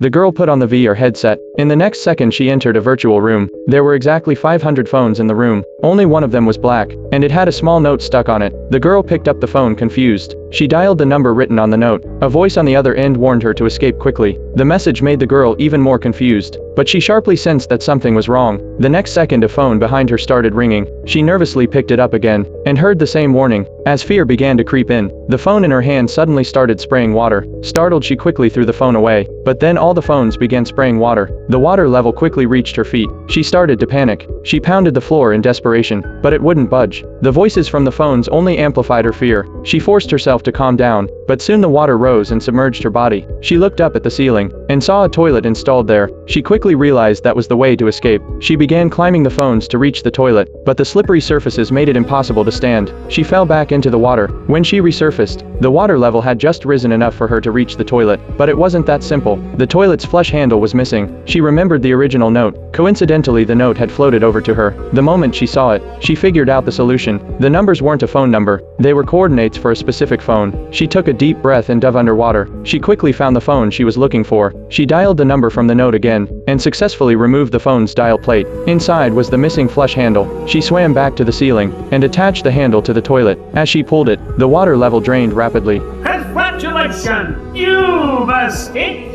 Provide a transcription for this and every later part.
The girl put on the VR headset. In the next second she entered a virtual room. There were exactly 500 phones in the room. Only one of them was black, and it had a small note stuck on it. The girl picked up the phone confused. She dialed the number written on the note. A voice on the other end warned her to escape quickly. The message made the girl even more confused, but she sharply sensed that something was wrong. The next second a phone behind her started ringing. She nervously picked it up again, and heard the same warning. As fear began to creep in, the phone in her hand suddenly started spraying water. Startled, she quickly threw the phone away, but then all the phones began spraying water. The water level quickly reached her feet. She started to panic. She pounded the floor in desperation, but it wouldn't budge. The voices from the phones only amplified her fear. She forced herself to calm down, but soon the water rose and submerged her body. She looked up at the ceiling, and saw a toilet installed there. She quickly realized that was the way to escape. She began climbing the phones to reach the toilet, but the slippery surfaces made it impossible to stand. She fell back into the water. When she resurfaced, the water level had just risen enough for her to reach the toilet, but it wasn't that simple. The toilet's flush handle was missing. She remembered the original note. Coincidentally, the note had floated over to her. The moment she saw it, she figured out the solution. The numbers weren't a phone number. They were coordinates for a specific phone. She took a deep breath and dove underwater. She quickly found the phone she was looking for. She dialed the number from the note again, and successfully removed the phone's dial plate. Inside was the missing flush handle. She swam back to the ceiling, and attached the handle to the toilet. As she pulled it, the water level drained rapidly. Congratulations! You've escaped!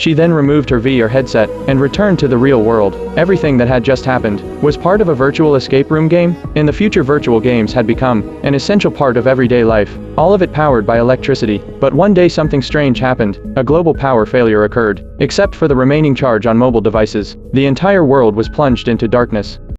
She then removed her VR headset, and returned to the real world. Everything that had just happened was part of a virtual escape room game. In the future, virtual games had become an essential part of everyday life, all of it powered by electricity. But one day something strange happened. A global power failure occurred. Except for the remaining charge on mobile devices, the entire world was plunged into darkness.